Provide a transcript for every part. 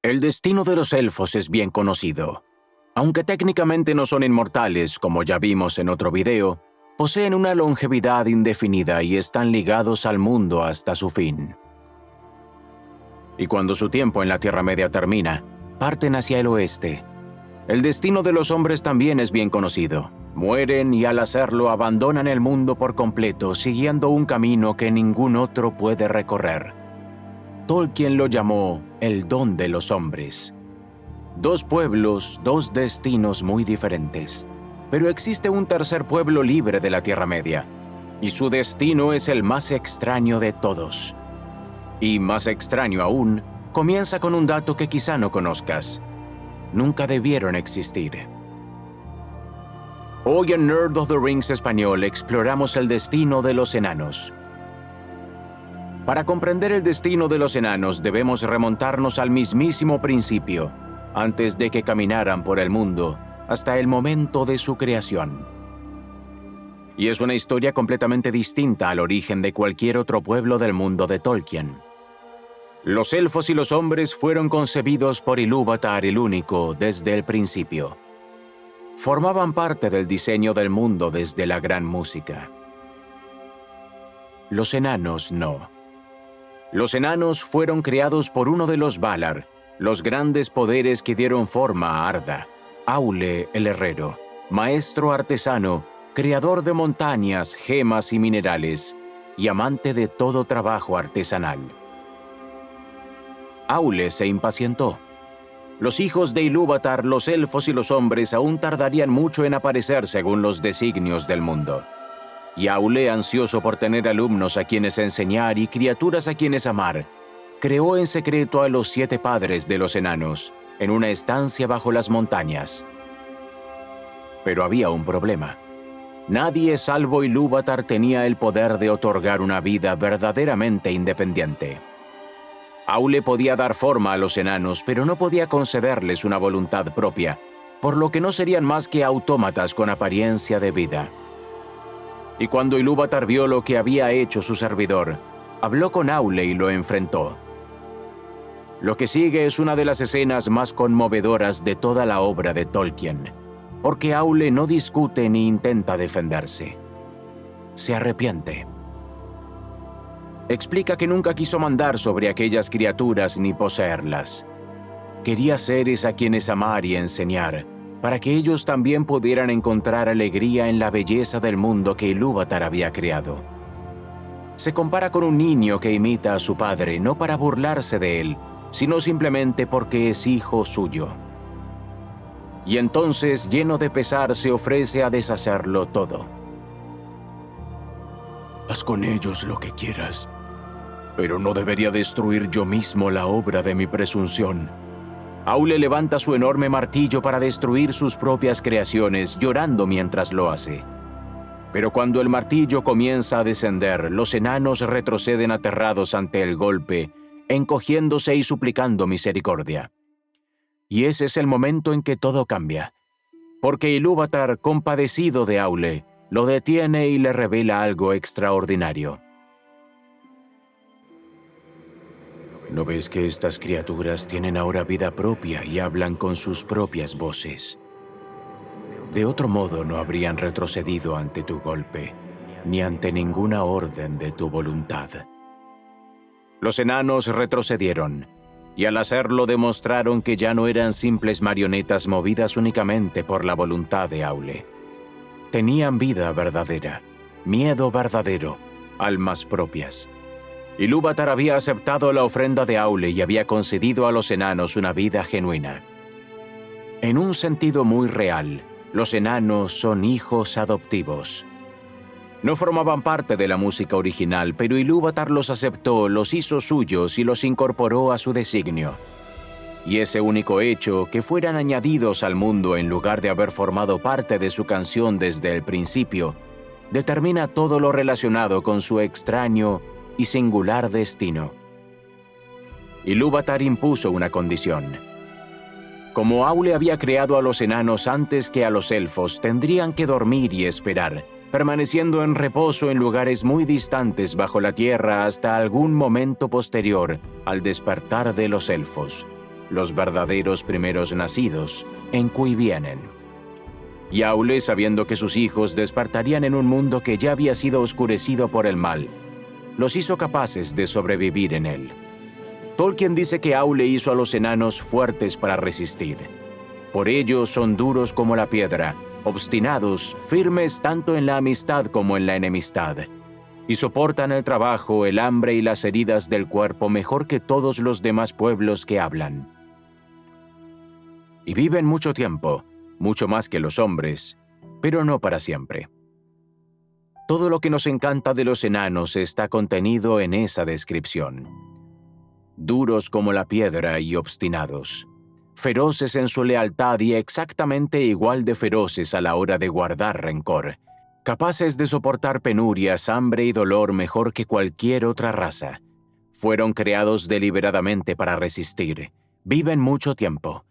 El destino de los elfos es bien conocido. Aunque técnicamente no son inmortales, como ya vimos en otro video, poseen una longevidad indefinida y están ligados al mundo hasta su fin. Y cuando su tiempo en la Tierra Media termina, parten hacia el oeste. El destino de los hombres también es bien conocido. Mueren y al hacerlo abandonan el mundo por completo, siguiendo un camino que ningún otro puede recorrer. Tolkien lo llamó el don de los hombres. Dos pueblos, dos destinos muy diferentes. Pero existe un tercer pueblo libre de la Tierra Media, y su destino es el más extraño de todos. Y más extraño aún, comienza con un dato que quizá no conozcas. Nunca debieron existir. Hoy en Nerd of the Rings Español exploramos el destino de los enanos. Para comprender el destino de los enanos debemos remontarnos al mismísimo principio, antes de que caminaran por el mundo, hasta el momento de su creación. Y es una historia completamente distinta al origen de cualquier otro pueblo del mundo de Tolkien. Los elfos y los hombres fueron concebidos por Ilúvatar el Único desde el principio. Formaban parte del diseño del mundo desde la gran música. Los enanos no. Los enanos fueron creados por uno de los Valar, los grandes poderes que dieron forma a Arda, Aule el herrero, maestro artesano, creador de montañas, gemas y minerales, y amante de todo trabajo artesanal. Aule se impacientó. Los hijos de Ilúvatar, los elfos y los hombres aún tardarían mucho en aparecer según los designios del mundo. Y Aule, ansioso por tener alumnos a quienes enseñar y criaturas a quienes amar, creó en secreto a los 7 padres de los enanos, en una estancia bajo las montañas. Pero había un problema. Nadie salvo Ilúvatar tenía el poder de otorgar una vida verdaderamente independiente. Aule podía dar forma a los enanos, pero no podía concederles una voluntad propia, por lo que no serían más que autómatas con apariencia de vida. Y cuando Ilúvatar vio lo que había hecho su servidor, habló con Aule y lo enfrentó. Lo que sigue es una de las escenas más conmovedoras de toda la obra de Tolkien, porque Aule no discute ni intenta defenderse. Se arrepiente. Explica que nunca quiso mandar sobre aquellas criaturas ni poseerlas. Quería seres a quienes amar y enseñar, para que ellos también pudieran encontrar alegría en la belleza del mundo que Ilúvatar había creado. Se compara con un niño que imita a su padre, no para burlarse de él, sino simplemente porque es hijo suyo. Y entonces, lleno de pesar, se ofrece a deshacerlo todo. Haz con ellos lo que quieras, pero no debería destruir yo mismo la obra de mi presunción. Aule levanta su enorme martillo para destruir sus propias creaciones, llorando mientras lo hace. Pero cuando el martillo comienza a descender, los enanos retroceden aterrados ante el golpe, encogiéndose y suplicando misericordia. Y ese es el momento en que todo cambia, porque Ilúvatar, compadecido de Aule, lo detiene y le revela algo extraordinario. ¿No ves que estas criaturas tienen ahora vida propia y hablan con sus propias voces? De otro modo no habrían retrocedido ante tu golpe, ni ante ninguna orden de tu voluntad. Los enanos retrocedieron, y al hacerlo demostraron que ya no eran simples marionetas movidas únicamente por la voluntad de Aule. Tenían vida verdadera, miedo verdadero, almas propias. Ilúvatar había aceptado la ofrenda de Aule y había concedido a los enanos una vida genuina. En un sentido muy real, los enanos son hijos adoptivos. No formaban parte de la música original, pero Ilúvatar los aceptó, los hizo suyos y los incorporó a su designio. Y ese único hecho, que fueran añadidos al mundo en lugar de haber formado parte de su canción desde el principio, determina todo lo relacionado con su extraño y singular destino. Ilúvatar impuso una condición. Como Aule había creado a los enanos antes que a los elfos, tendrían que dormir y esperar, permaneciendo en reposo en lugares muy distantes bajo la tierra hasta algún momento posterior al despertar de los elfos. los verdaderos primeros nacidos, en cui vienen. Y Aule, sabiendo que sus hijos despertarían en un mundo que ya había sido oscurecido por el mal, los hizo capaces de sobrevivir en él. Tolkien dice que Aule hizo a los enanos fuertes para resistir. Por ello son duros como la piedra, obstinados, firmes tanto en la amistad como en la enemistad, y soportan el trabajo, el hambre y las heridas del cuerpo mejor que todos los demás pueblos que hablan. Y viven mucho tiempo, mucho más que los hombres, pero no para siempre. Todo lo que nos encanta de los enanos está contenido en esa descripción. Duros como la piedra y obstinados, feroces en su lealtad y exactamente igual de feroces a la hora de guardar rencor, capaces de soportar penurias, hambre y dolor mejor que cualquier otra raza. Fueron creados deliberadamente para resistir. Viven mucho tiempo.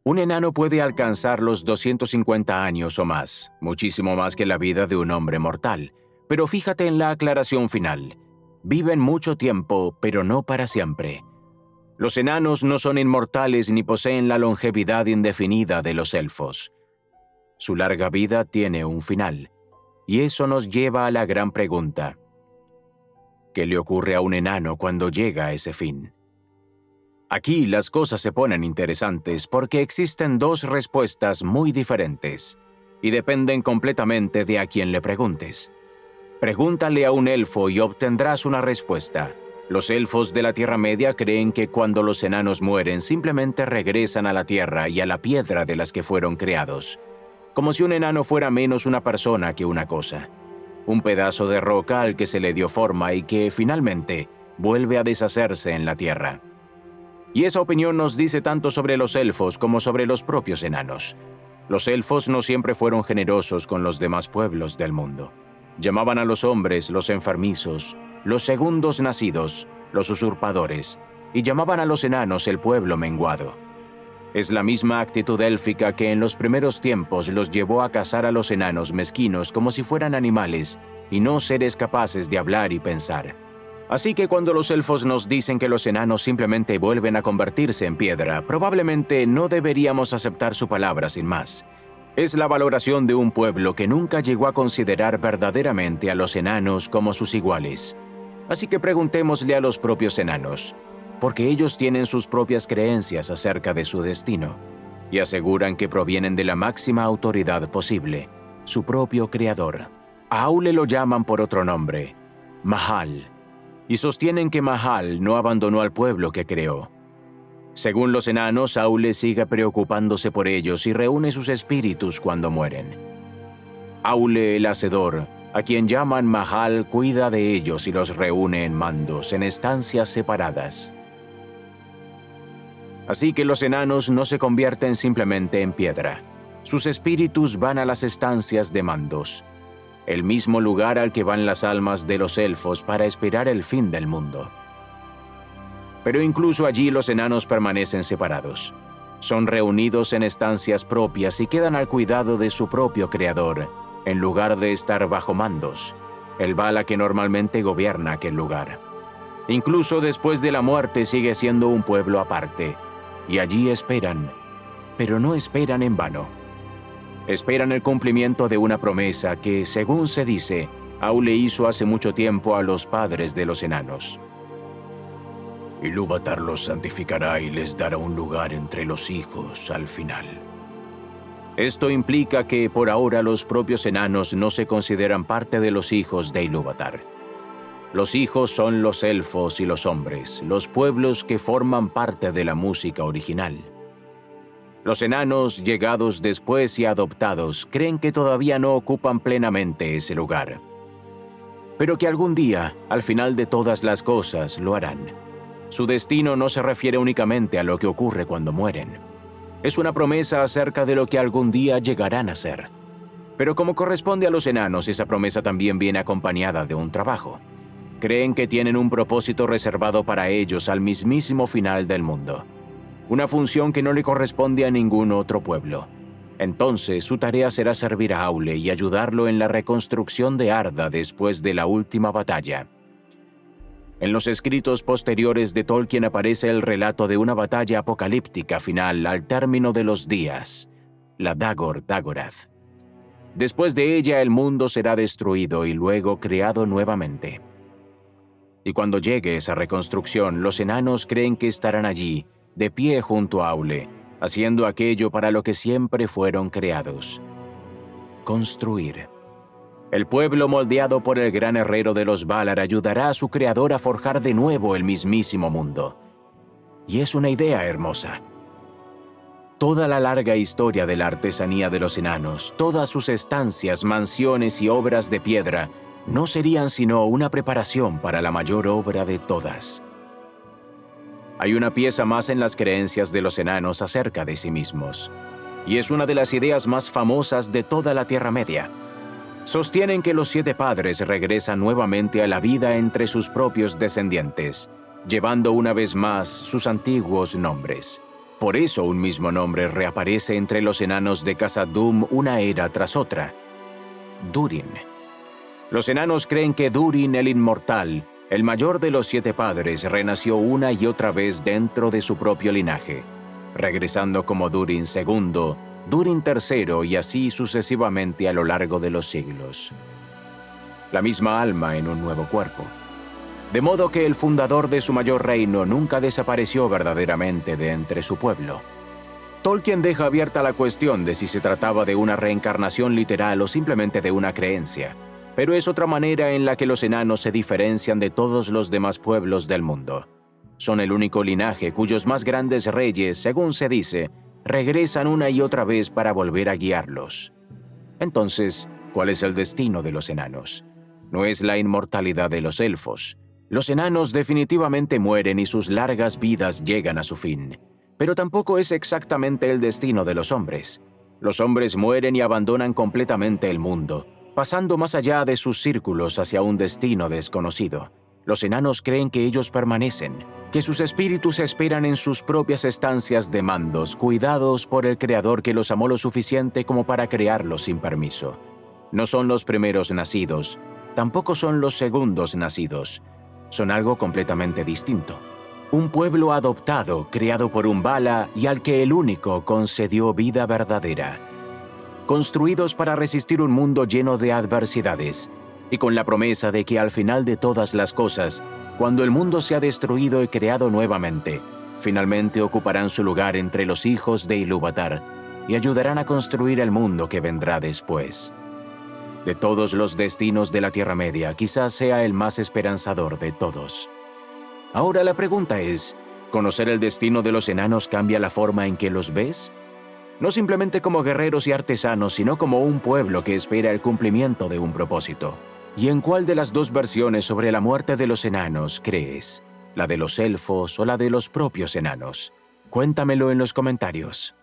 Un enano puede alcanzar los 250 años o más, muchísimo más que la vida de un hombre mortal. Pero fíjate en la aclaración final. Viven mucho tiempo, pero no para siempre. Los enanos no son inmortales ni poseen la longevidad indefinida de los elfos. Su larga vida tiene un final. Y eso nos lleva a la gran pregunta. ¿Qué le ocurre a un enano cuando llega a ese fin? Aquí las cosas se ponen interesantes porque existen dos respuestas muy diferentes y dependen completamente de a quién le preguntes. Pregúntale a un elfo y obtendrás una respuesta. Los elfos de la Tierra Media creen que cuando los enanos mueren simplemente regresan a la tierra y a la piedra de las que fueron creados, como si un enano fuera menos una persona que una cosa, un pedazo de roca al que se le dio forma y que finalmente vuelve a deshacerse en la tierra. Y esa opinión nos dice tanto sobre los elfos como sobre los propios enanos. Los elfos no siempre fueron generosos con los demás pueblos del mundo. Llamaban a los hombres los enfermizos, los segundos nacidos, los usurpadores, y llamaban a los enanos el pueblo menguado. Es la misma actitud élfica que en los primeros tiempos los llevó a cazar a los enanos mezquinos como si fueran animales y no seres capaces de hablar y pensar. Así que cuando los elfos nos dicen que los enanos simplemente vuelven a convertirse en piedra, probablemente no deberíamos aceptar su palabra sin más. Es la valoración de un pueblo que nunca llegó a considerar verdaderamente a los enanos como sus iguales. Así que preguntémosle a los propios enanos, porque ellos tienen sus propias creencias acerca de su destino, y aseguran que provienen de la máxima autoridad posible, su propio creador. A Aule lo llaman por otro nombre, Mahal, y sostienen que Mahal no abandonó al pueblo que creó. Según los enanos, Aule sigue preocupándose por ellos y reúne sus espíritus cuando mueren. Aule el Hacedor, a quien llaman Mahal, cuida de ellos y los reúne en mandos, en estancias separadas. Así que los enanos no se convierten simplemente en piedra. Sus espíritus van a las estancias de mandos, el mismo lugar al que van las almas de los elfos para esperar el fin del mundo. Pero incluso allí los enanos permanecen separados. Son reunidos en estancias propias y quedan al cuidado de su propio creador, en lugar de estar bajo mandos, el Vala que normalmente gobierna aquel lugar. Incluso después de la muerte sigue siendo un pueblo aparte, y allí esperan, pero no esperan en vano. Esperan el cumplimiento de una promesa que, según se dice, Aule hizo hace mucho tiempo a los padres de los enanos. Ilúvatar los santificará y les dará un lugar entre los hijos al final. Esto implica que por ahora los propios enanos no se consideran parte de los hijos de Ilúvatar. Los hijos son los elfos y los hombres, los pueblos que forman parte de la música original. Los enanos, llegados después y adoptados, creen que todavía no ocupan plenamente ese lugar, pero que algún día, al final de todas las cosas, lo harán. Su destino no se refiere únicamente a lo que ocurre cuando mueren. Es una promesa acerca de lo que algún día llegarán a ser. Pero como corresponde a los enanos, esa promesa también viene acompañada de un trabajo. Creen que tienen un propósito reservado para ellos al mismísimo final del mundo. Una función que no le corresponde a ningún otro pueblo. Entonces, su tarea será servir a Aule y ayudarlo en la reconstrucción de Arda después de la última batalla. En los escritos posteriores de Tolkien aparece el relato de una batalla apocalíptica final al término de los días, la Dagor Dagorath. Después de ella el mundo será destruido y luego creado nuevamente. Y cuando llegue esa reconstrucción, los enanos creen que estarán allí, de pie junto a Aule, haciendo aquello para lo que siempre fueron creados: construir. El pueblo moldeado por el gran herrero de los Valar ayudará a su creador a forjar de nuevo el mismísimo mundo. Y es una idea hermosa. Toda la larga historia de la artesanía de los enanos, todas sus estancias, mansiones y obras de piedra, no serían sino una preparación para la mayor obra de todas. Hay una pieza más en las creencias de los enanos acerca de sí mismos, y es una de las ideas más famosas de toda la Tierra Media. Sostienen que los 7 padres regresan nuevamente a la vida entre sus propios descendientes, llevando una vez más sus antiguos nombres. Por eso un mismo nombre reaparece entre los enanos de Khazad-dûm una era tras otra: Durin. Los enanos creen que Durin el Inmortal, el mayor de los 7 padres, renació una y otra vez dentro de su propio linaje, regresando como Durin II, Durin III y así sucesivamente a lo largo de los siglos. La misma alma en un nuevo cuerpo. De modo que el fundador de su mayor reino nunca desapareció verdaderamente de entre su pueblo. Tolkien deja abierta la cuestión de si se trataba de una reencarnación literal o simplemente de una creencia, pero es otra manera en la que los enanos se diferencian de todos los demás pueblos del mundo. Son el único linaje cuyos más grandes reyes, según se dice, regresan una y otra vez para volver a guiarlos. Entonces, ¿cuál es el destino de los enanos? No es la inmortalidad de los elfos. Los enanos definitivamente mueren y sus largas vidas llegan a su fin. Pero tampoco es exactamente el destino de los hombres. Los hombres mueren y abandonan completamente el mundo, pasando más allá de sus círculos hacia un destino desconocido. Los enanos creen que ellos permanecen, que sus espíritus esperan en sus propias estancias de mandos, cuidados por el Creador que los amó lo suficiente como para crearlos sin permiso. No son los primeros nacidos, tampoco son los segundos nacidos. Son algo completamente distinto. Un pueblo adoptado, creado por un Vala y al que el único concedió vida verdadera. Construidos para resistir un mundo lleno de adversidades, y con la promesa de que al final de todas las cosas, cuando el mundo sea destruido y creado nuevamente, finalmente ocuparán su lugar entre los hijos de Ilúvatar y ayudarán a construir el mundo que vendrá después. De todos los destinos de la Tierra Media, quizás sea el más esperanzador de todos. Ahora la pregunta es, ¿conocer el destino de los enanos cambia la forma en que los ves? No simplemente como guerreros y artesanos, sino como un pueblo que espera el cumplimiento de un propósito. ¿Y en cuál de las dos versiones sobre la muerte de los enanos crees? ¿La de los elfos o la de los propios enanos? Cuéntamelo en los comentarios.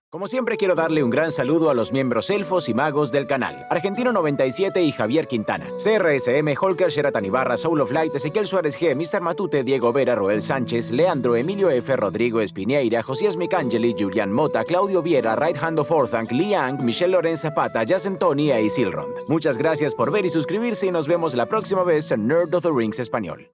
Como siempre quiero darle un gran saludo a los miembros elfos y magos del canal: Argentino97 y Javier Quintana, CRSM, Holker, Sheratan Ibarra, Soul of Light, Ezequiel Suárez G, Mr. Matute, Diego Vera, Roel Sánchez, Leandro, Emilio F, Rodrigo Espineira, Josías Micangeli, Julián Mota, Claudio Viera, Right Hand of Orthanc, Liang, Michelle Lorenz Zapata, Jason Tony e Isilrond. Muchas gracias por ver y suscribirse y nos vemos la próxima vez en Nerd of the Rings Español.